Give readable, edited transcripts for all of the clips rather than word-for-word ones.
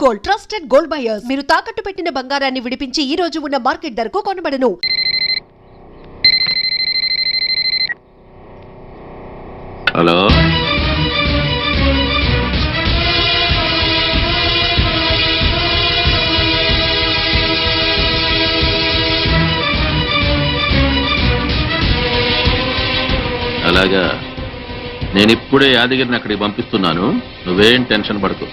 Gold, trusted gold buyers. మీరు తాకట్టు పెట్టిన బంగారాన్ని విడిపించి ఈ రోజు ఉన్న మార్కెట్ ధరకు కొనబడను. హలో, అలాగా. నేను ఇప్పుడే యాదగిరిని అక్కడికి పంపిస్తున్నాను. నువ్వేం టెన్షన్ పడకు.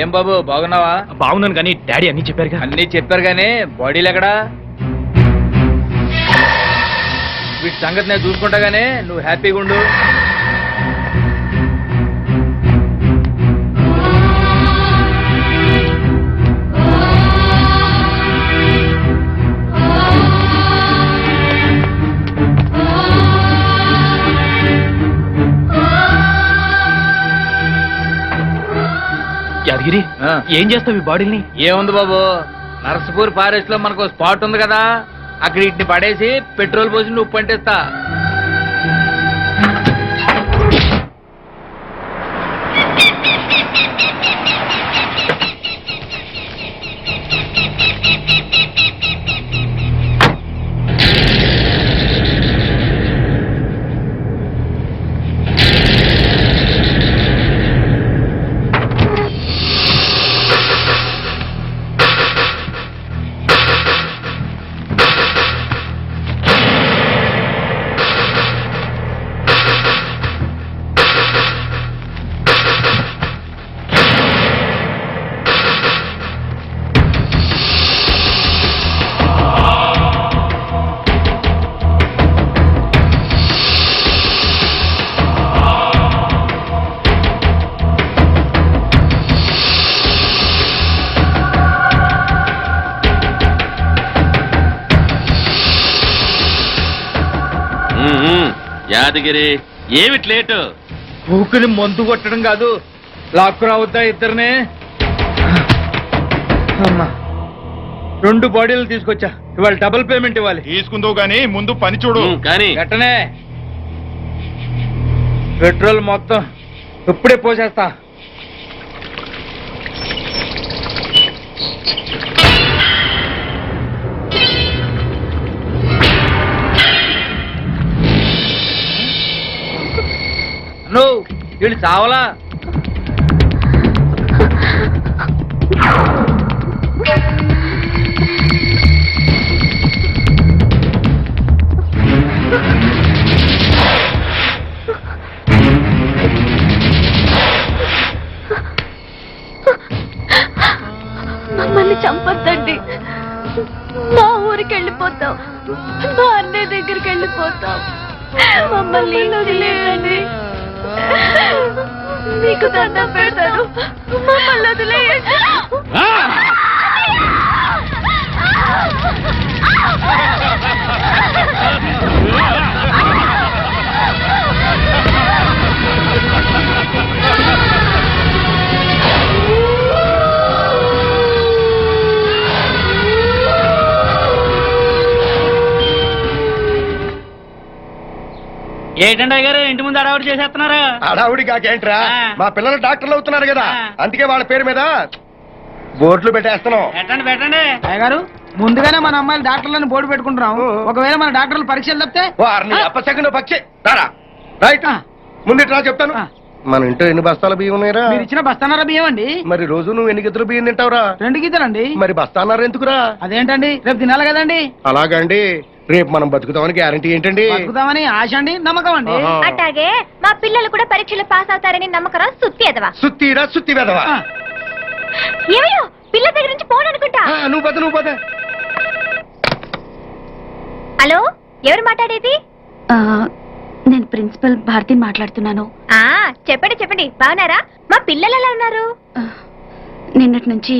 ఏం బాబు బాగున్నావా? బాగున్నాను కానీ డాడీ అన్ని చెప్పారుగా. అన్ని చెప్పారు గానీ బాడీలు ఎక్కడా? వీటి సంగతి నేను చూసుకుంటా గానీ నువ్వు హ్యాపీగా ఉండు. యాదగిరి, ఏం చేస్తావు ఈ బాడీని? ఏముంది బాబు, నర్సపూర్ ఫారెస్ట్ లో మనకు స్పాట్ ఉంది కదా, అక్కడ వీటిని పడేసి పెట్రోల్ పోసి నువ్వు పంటిస్తా. యాదగిరి, ఏమిటి లేటు? ఊకుని మందు కొట్టడం కాదు, లాక్కు రావద్దా ఇద్దరిని? అమ్మా, 2 బాడీలు తీసుకొచ్చా, ఇవాళ డబుల్ పేమెంట్ ఇవ్వాలి. తీసుకుందో గానీ ముందు పని చూడు. కానీ గట్టనే పెట్రోల్ మొత్తం ఇప్పుడే పోసేస్తా. నువ్వు వీళ్ళు చావలా? మమ్మల్ని చంపొద్దండి, మా ఊరికి వెళ్ళిపోతాం, మా అన్నయ్య దగ్గరికి వెళ్ళిపోతాం, మమ్మల్ని వదిలేయండి, మీకు దండం పెడతాను, మమ్మల్ని వదిలేయండి. ఏంటండి అయ్యారు ఇంటి ముందు అడావుడి చేసేస్తున్నారా? అడావుడి కాకేంట్రా, మా పిల్లలు డాక్టర్లు అవుతున్నారు కదా, అందుకే వాళ్ళ పేరు మీద బోర్డులు పెట్టేస్తున్నాం. పెట్టండి పెట్టండి. అయ్యగారు, ముందుగానే మన అమ్మాయిలు డాక్టర్లను బోర్డు పెట్టుకుంటున్నాం. ఒకవేళ మన డాక్టర్లు పరీక్షలు తప్పితే అప్పసెకండ్ పక్షి రైట్. ముందు చెప్తాను. మన ఇంట్లో ఎన్ని బస్తాల బియ్యం ఉన్నాయరా? మీరు ఇచ్చిన బస్తానారా బియ్యం అండి. మరి రోజు నువ్వు ఎన్ని గిద్దలు బియ్యం తింటావురా? 2 గీతలండి. మరి బస్తానారు ఎందుకురా? అదేంటండి, రేపు తినాలి కదండి. అలాగండి, రేపు మనం బతుకుతామని గ్యారంటీ ఏంటండి? బతుకుతామని ఆశ అండి, నమ్మకం అండి. అట్లాగే మా పిల్లలు కూడా పరీక్షలు పాస్ అవుతారని నమ్మకరా? సుత్తి ఎదవా, సుత్తిరా సుత్తి వెదవా. ఏమయ్యో, పిల్ల దగ్గర నుంచి ఫోన్ అనుకుంటా. నువ్వు పోతే. హలో, ఎవరు మాట్లాడేది? నేను ప్రిన్సిపల్ భారతిని మాట్లాడుతున్నాను. చెప్పండి చెప్పండి, బాగున్నారా? మా పిల్లలు ఎలా ఉన్నారు? నిన్నటి నుంచి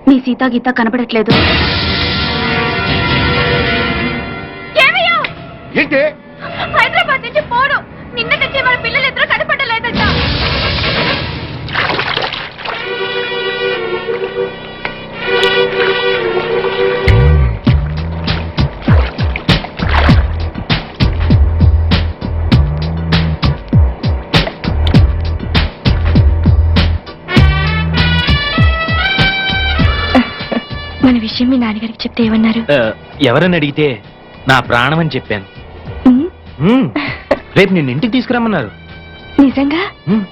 మీ సీతా గీత కనబడట్లేదు. ఏంటి? హైదరాబాద్ నుంచి ఫోను. విషయం మీ నాన్నగారికి చెప్తే ఏమన్నారు? ఎవరని అడిగితే నా ప్రాణం అని చెప్పాను. ఉమ్, మ్మ్. రేపు నిన్ను ఇంటికి తీసుకురమ్మన్నారు. నిజంగా? మ్మ్.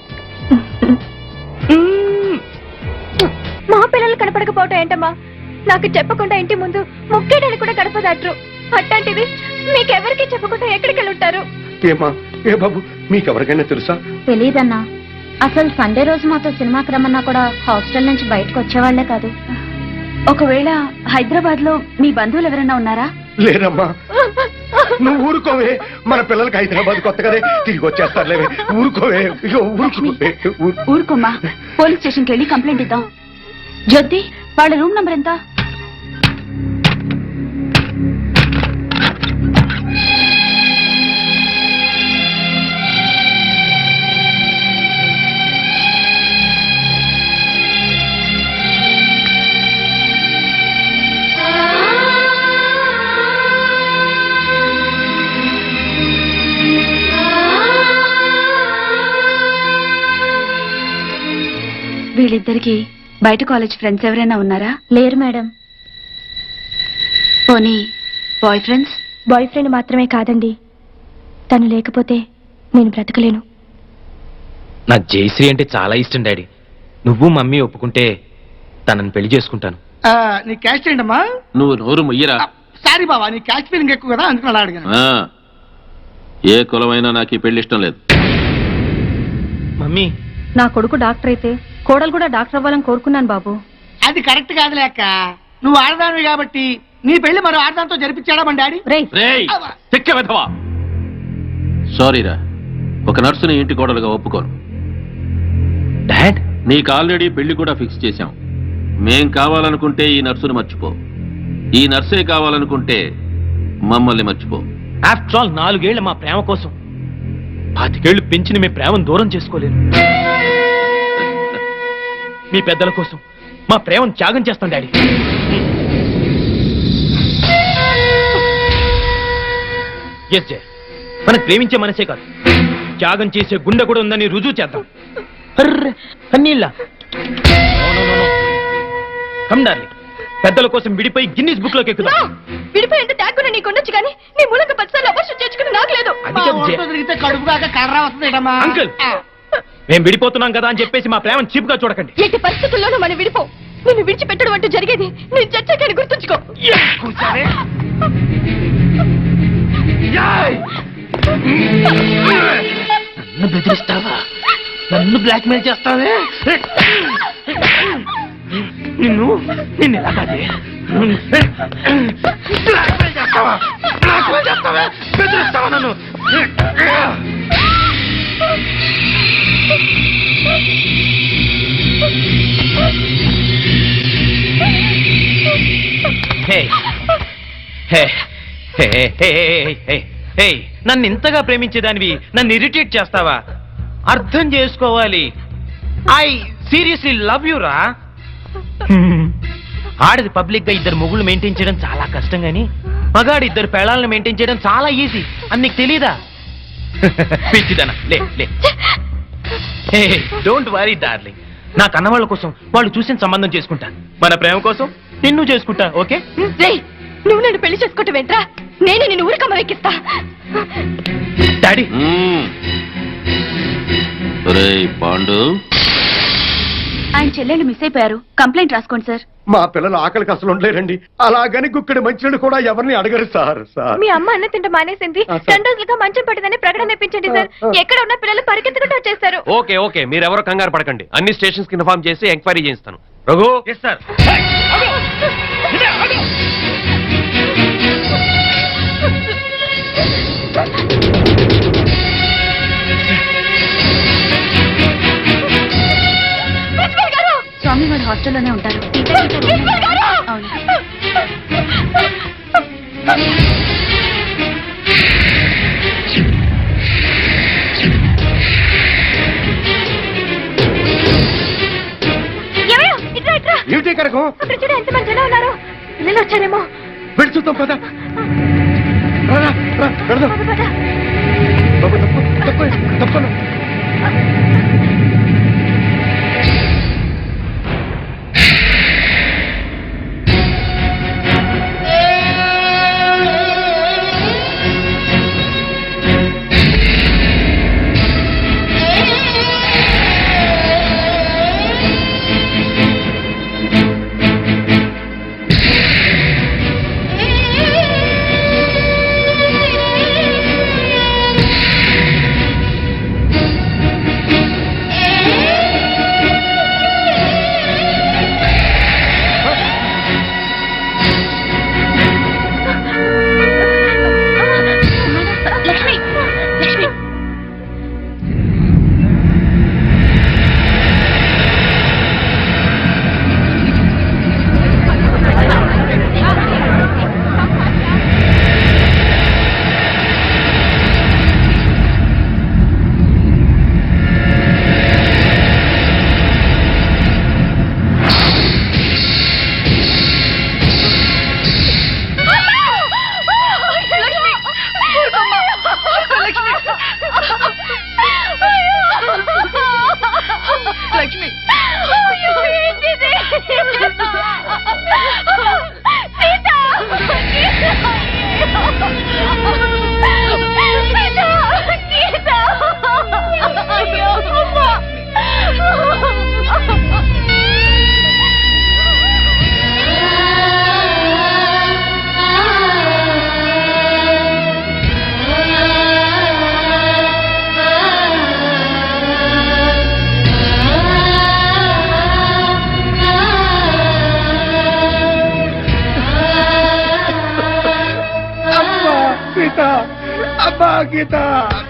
ఉమ్, మా పిల్లలు కనపడకపోవటం ఏంటమ్మా? నాకు చెప్పకుండా ఇంటి ముందు ముక్కేడని కూడా గడపదాట్రు. అట్లాంటిది మీకెవరికి చెప్పకుండా ఎక్కడికి వెళ్ళి ఉంటారు? ఏమా ఏ బాబు మీకెవరికైనా తెలుసా? తెలియదన్నా. అసలు సండే రోజు మాతో సినిమాకి రమ్మన్నా కూడా హాస్టల్ నుంచి బయటకు వచ్చేవాళ్లే కాదు. ఒకవేళ హైదరాబాద్ లో మీ బంధువులు ఎవరైనా ఉన్నారా? లేదమ్మా. నువ్వు ఊరుకోవే, మన పిల్లలకి హైదరాబాద్ కొత్త కదే, తిరిగి వచ్చేస్తారులేవే. ఊరుకోవే, ఇగో ఊరుకోవే. ఊరుకోమ్మా, పోలీస్ స్టేషన్కి వెళ్ళి కంప్లైంట్ ఇద్దాం. జ్యోతి, వాళ్ళ రూమ్ నంబర్ ఎంత? వీళ్ళిద్దరికి బయట కాలేజ్ ఫ్రెండ్స్ ఎవరైనా ఉన్నారా? లేరు మేడం. పోనీ బాయ్ ఫ్రెండ్స్? బాయ్ ఫ్రెండ్ మాత్రమే కాదండి, తను లేకపోతే నేను బ్రతకలేను. నాకు జయశ్రీ అంటే చాలా ఇష్టం డాడీ. నువ్వు మమ్మీ ఒప్పుకుంటే తనని పెళ్లి చేసుకుంటాను. నీ క్యాస్ట్ ఏంటమ్మా? నువ్వు నోరు ముయ్యరా. సారీ బావా, నీ క్యాస్ట్ ఫీలింగ్ ఎక్కువ కదా, అందుకని అలా అడిగాను. ఆ, ఏ కులమైనా నాకు ఈ పెళ్లి ఇష్టం లేదు. మమ్మీ, నా కొడుకు డాక్టర్ అయితే కోడలు కూడా డాక్టర్ అవ్వాలని కోరుకున్నాను బాబు. అది కరెక్ట్ కాదు లేక, నువ్వు ఆడదానివి కాబట్టి నీ పెళ్లి మరో ఆడదాంతో జరిపించాడా మన డాడీ? రేయ్ తిక్క వెధవా. సారీరా, ఒక నర్సుని ఇంటి కోడలుగా ఒప్పుకోను. డాడ్, నీకు ఆల్రెడీ పెళ్లి కూడా ఫిక్స్ చేశాం. మేం కావాలనుకుంటే ఈ నర్సుని మర్చిపో, ఈ నర్సే కావాలనుకుంటే మమ్మల్ని మర్చిపో. ఆఫ్టర్ ఆల్ 4 ఏళ్ల మా ప్రేమ కోసం 25 ఏళ్లు పెంచిన మీ ప్రేమను దూరం చేసుకోలేదు. మీ పెద్దల కోసం మా ప్రేమను త్యాగం చేస్తాం డాడీ. ఎస్ జయ, మనకు ప్రేమించే మనసే కాదు, త్యాగం చేసే గుండె కూడా ఉందని రుజువు చేద్దాం. అర్రే అన్నీళ్ళ కమ్ డార్లింగ్, పెద్దల కోసం విడిపోయి గిన్నిస్ బుక్ లోకి ఎక్కుదాం. విడిపోయి ఎంత ట్యాగ్ కూడా నీకు ఉండొచ్చు కానీ నీ మూలంగా 10 సార్లు అబర్షన్ చేసుకుని నాకు లేదు. అది కాదు జయ. తిరిగితే కడుపు కాక కర్ర వస్తుందేటమ్మా. అంకుల్, మేము విడిపోతున్నాం కదా అని చెప్పేసి మా ప్రేమను చీప్ గా చూడకండి. ఎట్టి పరిస్థితుల్లోనూ మనం విడిపో. నిన్ను విడిచిపెట్టడం అంటూ జరిగేది నేను చచ్చాకని గుర్తుంచుకో. నన్ను బెదిరిస్తావా? నన్ను బ్లాక్ మెయిల్ చేస్తావే? నిన్ను ఎలా కాదే? బ్లాక్మెయిల్ చేస్తావా? బ్లాక్మెయిల్ చేస్తావా? బెదిరిస్తావా నన్ను? హే హే హే హే హే హే, నన్ను ఇంతగా ప్రేమించేదానివి నన్ను ఇరిటేట్ చేస్తావా? అర్థం చేసుకోవాలి. ఐ సీరియస్లీ లవ్ యూ రా. ఆడది పబ్లిక్ గా 2 మొగుళ్ళు మెయింటైన్ చేయడం చాలా కష్టం గాని మగాడు 2 పెళ్ళాలను మెయింటైన్ చేయడం చాలా ఈజీ అని నీకు తెలీదా? పిచ్చిదనా, లే లే. డోంట్ వరీ డార్లింగ్, నా కన్నవాళ్ళ కోసం వాళ్ళు చూసిన సంబంధం చేసుకుంటా. మన ప్రేమ కోసం నిన్ను చేసుకుంటా. ఓకే? రేయ్, నువ్వు నన్ను పెళ్లి చేసుకోవటం ఏంట్రా? నేనే నిన్ను ఊరికమ్మ ఎక్కిస్తా. డాడీ, ఒరేయ్ పాండు, ఆయన చెల్లెళ్ళు మిస్ అయిపోయారు. కంప్లైంట్ రాసుకోండి సార్. మా పిల్లలు ఆకలికి అసలు ఉండలేరండి. అలాగని గుక్కడి మంచినీళ్ళు కూడా ఎవరిని అడగరు సార్. మీ అమ్మ అన్న తింట మానేసింది. 2 రోజులుగా మంచం పట్టిందని ప్రకటన ఇప్పించండి సార్. ఎక్కడ ఉన్న పిల్లలు పరిగెత్తుకుంటూ వచ్చేస్తారు. ఓకే ఓకే, మీరెవరో కంగారు పడకండి. అన్ని స్టేషన్స్ కి ఇన్ఫార్మ్ చేసి ఎంక్వైరీ చేయిస్తాను. రఘు. Yes sir. స్వామి వారి హాస్టల్లోనే ఉంటారు. అవును. ఏమిటి కరకం? అక్కడ చూడ ఎంతమంది జనం ఉన్నారు. పిల్లలు వచ్చారేమో. వెళ్ళి చూద్దాం పద. వెళదాం. బాబు తప్పు తప్పు. గీత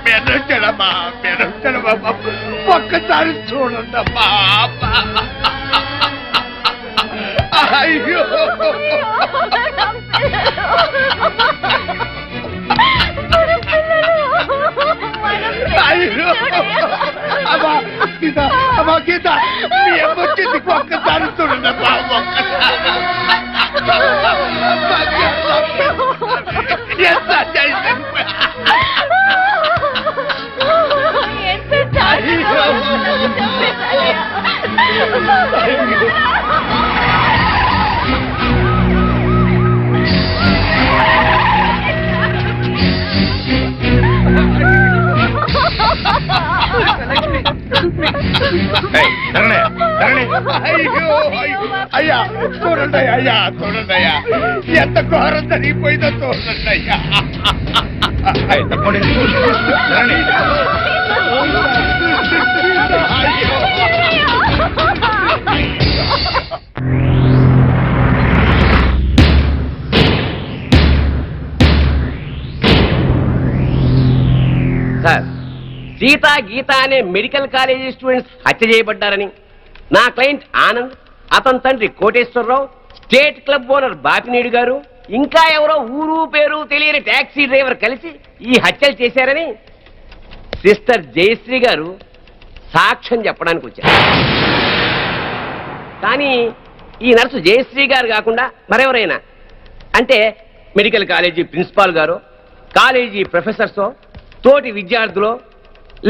మెరొచ్చడమ్మా మెరొచ్చడమ్మా ఒక్కసారి చూడండమ్మా అయ్యో అయ్యో అమ్మా గీత అమ్మా గీత మీ అమ్మొచ్చింది ఒక్కసారి చూడండమ్మా అయ్యా చూడండి అయ్యా చూడండి అయ్యా ఎంత ఘోరం జరిగిపోయిందో చూడండి అయ్యా సార్, సీతా గీత అనే మెడికల్ కాలేజీ స్టూడెంట్స్ హత్య చేయబడ్డారని నా క్లయింట్ ఆనంద్, అతని తండ్రి Koteswararao, state club owner Bapineedu గారు, ఇంకా ఎవరో ఊరు పేరు తెలియని టాక్సీ డ్రైవర్ కలిసి ఈ హత్యలు చేశారని సిస్టర్ జయశ్రీ గారు సాక్ష్యం చెప్పడానికి వచ్చారు. కానీ ఈ నర్సు జయశ్రీ గారు కాకుండా మరెవరైనా, అంటే మెడికల్ కాలేజీ ప్రిన్సిపాల్ గారు, కాలేజీ ప్రొఫెసర్సో, తోటి విద్యార్థులు,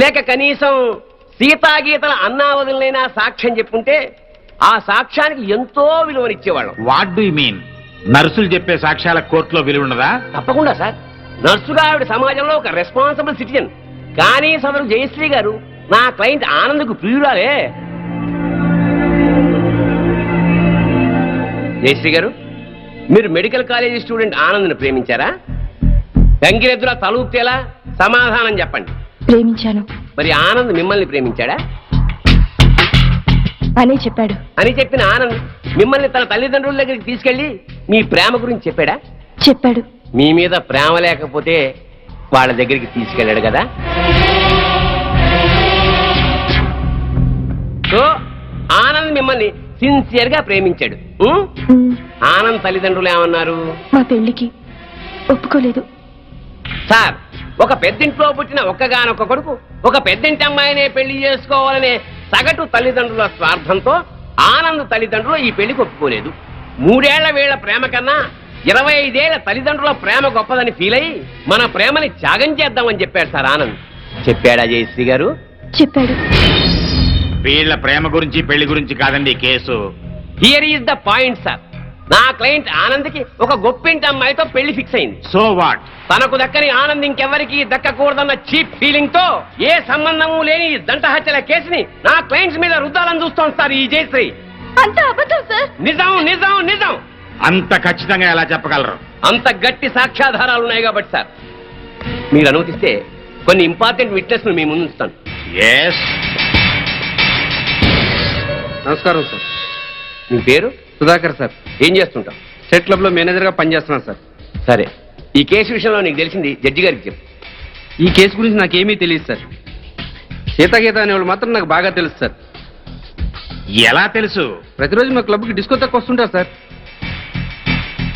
లేక కనీసం సీతాగీతల అన్నావదులైనా సాక్ష్యం చెప్పుంటే ఆ సాక్ష్యానికి ఎంతో విలువనిచ్చేవాళ్ళం. What do you mean? నర్సులు చెప్పే సాక్ష్యాల కోర్టులో విలువ ఉండదా? తప్పకుండా సార్. నర్సుగా ఆవిడ సమాజంలో ఒక రెస్పాన్సిబుల్ సిటిజన్. కానీ సదరు జయశ్రీ గారు నా క్లయింట్ ఆనంద్కు ప్రియురాలే. జయశ్రీ గారు, మీరు మెడికల్ కాలేజీ స్టూడెంట్ ఆనంద్ను ప్రేమించారా? గంగిరెద్దులా తలూపుతేలా సమాధానం చెప్పండి. ప్రేమించాను. మరి ఆనంద్ మిమ్మల్ని ప్రేమించాడా? అనే చెప్పాడు. అని చెప్పిన ఆనంద్ మిమ్మల్ని తన తల్లిదండ్రుల దగ్గరికి తీసుకెళ్లి మీ ప్రేమ గురించి చెప్పాడా? చెప్పాడు. మీ మీద ప్రేమ లేకపోతే వాళ్ళ దగ్గరికి తీసుకెళ్ళాడు కదా. సో ఆనంద్ మిమ్మల్ని సిన్సియర్ గా ప్రేమించాడు. ఆనంద్ తల్లిదండ్రులు ఏమన్నారు? మా పెళ్లికి ఒప్పుకోలేదు. సార్, ఒక పెద్దింట్లో పుట్టిన ఒక్కగానొక్క కొడుకు ఒక పెద్దింటి అమ్మాయినే పెళ్లి చేసుకోవాలనే సగటు తల్లిదండ్రుల స్వార్థంతో ఆనంద్ తల్లిదండ్రులు ఈ పెళ్లికి ఒప్పుకోలేదు. 3 ఏళ్ల వీళ్ల ప్రేమ కన్నా 25 ఏళ్ల తల్లిదండ్రుల ప్రేమ గొప్పదని ఫీల్ అయ్యి మన ప్రేమని త్యాగం చేద్దామని చెప్పాడు సార్ ఆనంద్. చెప్పాడా జయశ్రీ గారు? చెప్పాడు. వీళ్ళ ప్రేమ గురించి పెళ్లి గురించి కాదండి case. Here is the point sir. నా క్లయింట్ ఆనంద్కి ఒక గొప్పింటి అమ్మాయితో పెళ్లి ఫిక్స్ అయింది. So what? తనకు దక్కని ఆనంద్ ఇంకెవరికి దక్కకూడదన్న చీప్ ఫీలింగ్ తో ఏ సంబంధము లేని ఈ దంట హత్యల కేసుని నా క్లయింట్స్ మీద రుద్దాలని చూస్తోంది సార్ ఈ జయశ్రీ. అంత అబద్ధం సార్. నిజం నిజం నిజం. అంత ఖచ్చితంగా ఎలా చెప్పగలరు? అంత గట్టి సాక్ష్యాధారాలు ఉన్నాయి కాబట్టి సార్, మీరు అనుమతిస్తే కొన్ని ఇంపార్టెంట్ విట్నెస్ మీ ముందు ఉంచుతాను. ఎస్. నమస్కారం సార్. మీ పేరు? సుధాకర్ సార్. ఏం చేస్తుంటాం? స్టేట్ క్లబ్ లో మేనేజర్ గా పనిచేస్తున్నాను సార్. సరే, ఈ కేసు విషయంలో నీకు తెలిసింది జడ్జి గారికి చెప్పు. ఈ కేసు గురించి నాకేమీ తెలియదు సార్. సీతాగీత అనేవాళ్ళు మాత్రం నాకు బాగా తెలుసు సార్. ఎలా తెలుసు? ప్రతిరోజు మా క్లబ్కి డిస్కో తక్కువ వస్తుంటారు సార్.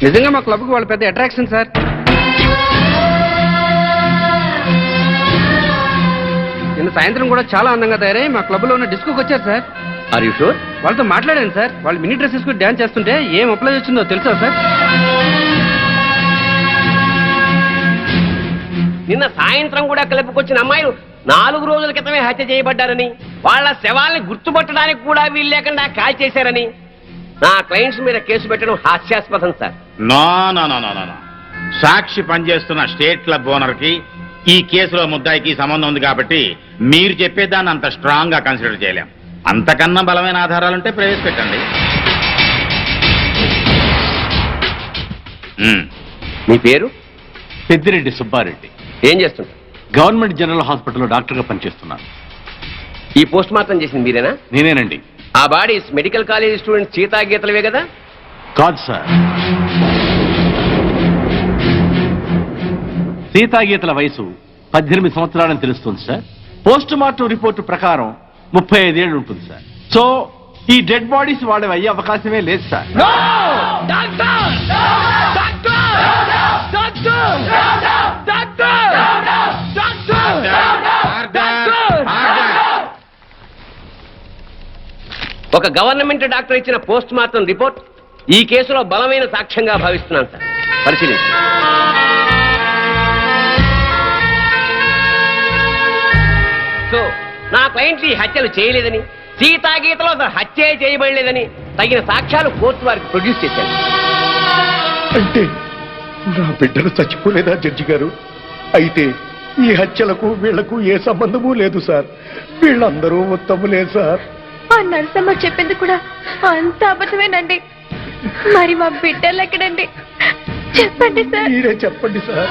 నిజంగా మా క్లబ్కి వాళ్ళు పెద్ద అట్రాక్షన్ సార్. నిన్న సాయంత్రం కూడా చాలా అందంగా తయారై మా క్లబ్ లో ఉన్న డిస్కోకి వచ్చారు సార్. Are you sure? వాళ్ళతో మాట్లాడాను సార్. వాళ్ళు మినీ డ్రెస్ వేసుకుని డ్యాన్స్ చేస్తుంటే ఏం అప్లై వచ్చిందో తెలుసా సార్? నిన్న సాయంత్రం కూడా క్లబ్కి వచ్చిన అమ్మాయిలు 4 రోజుల క్రితమే హత్య చేయబడ్డారని, వాళ్ళ శవాల్ని గుర్తుపట్టడానికి కూడా వీలు లేకుండా కాల్ చేశారని నా క్లయింట్స్ మీద కేసు పెట్టడం హాస్యాస్పదం sir. No no no no no. సాక్షి పనిచేస్తున్న స్టేట్ క్లబ్ ఓనర్ కి ఈ కేసులో ముద్దాయికి సంబంధం ఉంది కాబట్టి మీరు చెప్పేదాన్ని అంత స్ట్రాంగ్ గా కన్సిడర్ చేయలేం. అంతకన్నా బలమైన ఆధారాలుంటే ప్రవేశపెట్టండి. మీ పేరు? పెద్దిరెడ్డి సుబ్బారెడ్డి. ఏం చేస్తుంటారు? గవర్నమెంట్ జనరల్ హాస్పిటల్లో డాక్టర్గా పనిచేస్తున్నాను. ఈ పోస్ట్ మార్టం చేసింది మీరేనా? నేనేనండి. ఆ బాడీస్ మెడికల్ కాలేజ్ స్టూడెంట్ సీతాగీతలవే కదా? కాదు సార్. సీతాగీతల వయసు 18 సంవత్సరాలని తెలుస్తుంది సార్. పోస్ట్ మార్టం రిపోర్టు ప్రకారం 35 ఏళ్ళు ఉంటుంది సార్. సో ఈ డెడ్ బాడీస్ వాళ్ళ అయ్యే అవకాశమే లేదు సార్. ఒక గవర్నమెంట్ డాక్టర్ ఇచ్చిన పోస్ట్ మార్టం రిపోర్ట్ ఈ కేసులో బలమైన సాక్ష్యంగా భావిస్తున్నాను సార్. పరిశీలించండి. సో నా క్లయింట్ ఈ హత్యలు చేయలేదని, సీతాగీతలో అసలు హత్య చేయబడలేదని తగిన సాక్ష్యాలు కోర్టు వారికి ప్రొడ్యూస్ చేశారు. అంటే నా బిడ్డలు చచ్చిపోలేదా జడ్జి గారు? అయితే ఈ హత్యలకు వీళ్లకు ఏ సంబంధము లేదు సార్. వీళ్ళందరూ ఉత్తములే సార్. ఆ నరసమ్మ చెప్పింది కూడా అంత అబద్ధమేనండి. మరి మా బిడ్డలు ఎక్కడండి? చెప్పండి సార్. మీరే చెప్పండి సార్.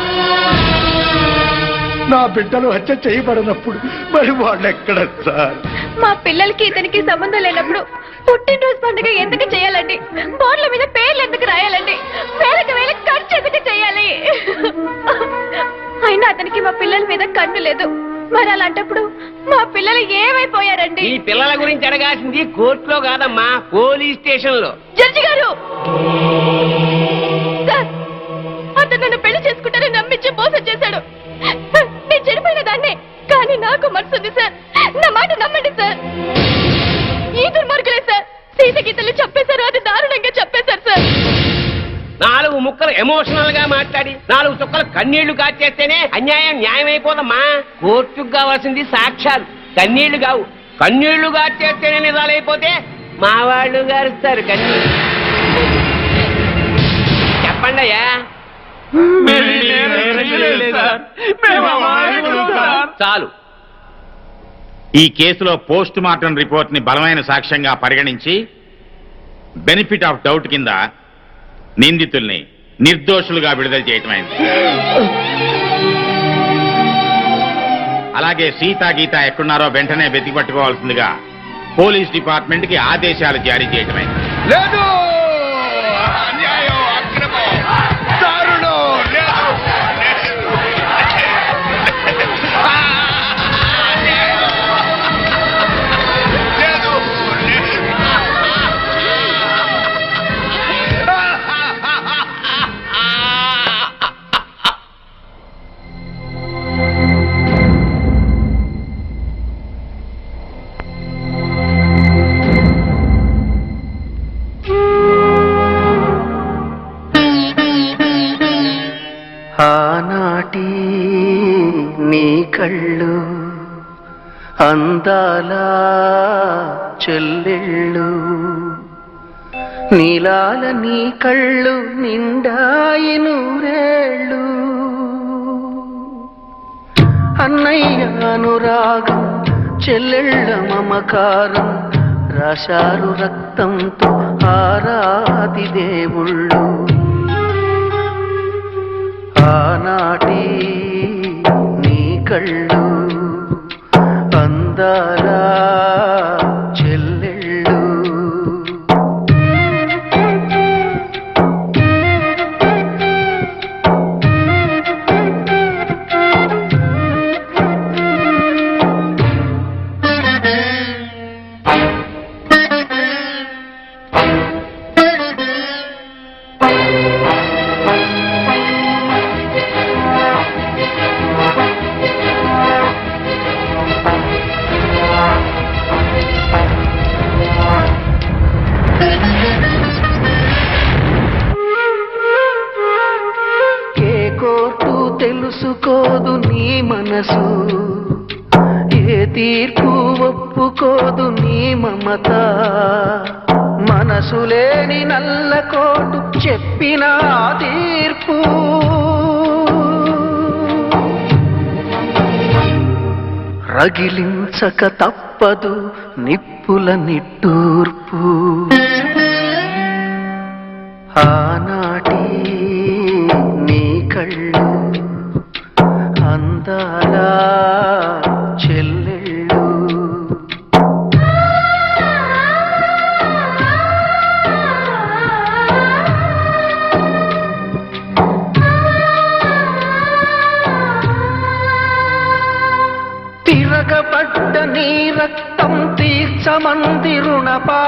నా బిడ్డలు హత్య చేయబడినప్పుడు మరి వాళ్ళు ఎక్కడ సార్? మా పిల్లలకి ఇతనికి సంబంధం లేనప్పుడు పుట్టినరోజు పండుగ ఎందుకు చేయాలండి? బోర్ల మీద పేర్లు ఎందుకు రాయాలండి? వేలకు వేల ఖర్చు ఎందుకు చేయాలి? అయినా అతనికి మా పిల్లల మీద కన్ను లేదు. మరి అలాంటప్పుడు మా పిల్లలు ఏమైపోయారండి? ఈ పిల్లల గురించి అడగాల్సింది కోర్టులో కాదమ్మా, పోలీస్ స్టేషన్ లో. జడ్జి గారు, సార్, అతను నన్ను పెళ్లి చేసుకుంటారని నమ్మించి మోసం చేశాడు. నేను చెడిపోయిన దాన్ని, కానీ నాకు మనసు ఉంది సార్. నా మాట నమ్మండి సార్. ఈ దుర్మార్గులే సార్ సీత గీతలు చెప్పేశారు. అది దారుణంగా చెప్పేశారు సార్. 4 ముక్కలు ఎమోషనల్ గా మాట్లాడి 4 చుక్కలు కన్నీళ్లు కాచేస్తేనే అన్యాయం న్యాయమైపోదమ్మా. కోర్టుకు కావాల్సింది సాక్ష్యాలు, కన్నీళ్లు కావు. కన్నీళ్లు కాచేస్తేనే నిజాలైపోతే మా వాళ్ళు గారుస్తారు కన్నీళ్ళు. చెప్పండి అయ్యా. చాలు. ఈ కేసులో పోస్ట్ మార్టం రిపోర్ట్ ని బలమైన సాక్ష్యంగా పరిగణించి బెనిఫిట్ ఆఫ్ డౌట్ కింద నిందితుల్ని నిర్దోషులుగా విడుదల చేయటమైంది. అలాగే సీతా గీత ఎక్కడున్నారో వెంటనే వెతికి పట్టుకోవాల్సిందిగా పోలీస్ డిపార్ట్మెంట్ కి ఆదేశాలు జారీ చేయటమైంది. లేదు, అన్యాయం, అక్రమం, దారుణం, లేదు, ఆనాటి నీ కళ్ళు అందాల చెల్లెళ్ళు, నీలాల నీ కళ్ళు నిండాయి నూరేళ్ళు. అన్నయ్య అనురాగం చెల్లెళ్ళ మమకారం రాశారు రక్తంతో ఆరాది దేవుళ్ళు. ఆనాటి నీ కళ్ళు అందాల చెల్లెళ్ళు. తెలుసుకోదు నీ మనసు, ఏ తీర్పు ఒప్పుకోదు నీ మమత. మనసు లేని నల్లకోటు చెప్పిన తీర్పు రగిలించక తప్పదు నిప్పుల నిట్టూర్పు. ఆనాటి నీ కళ్ళు అందాల చెల్లెళ్ళు. కరగబడ్డ నీ రక్తం తీర్చమంది రుణపా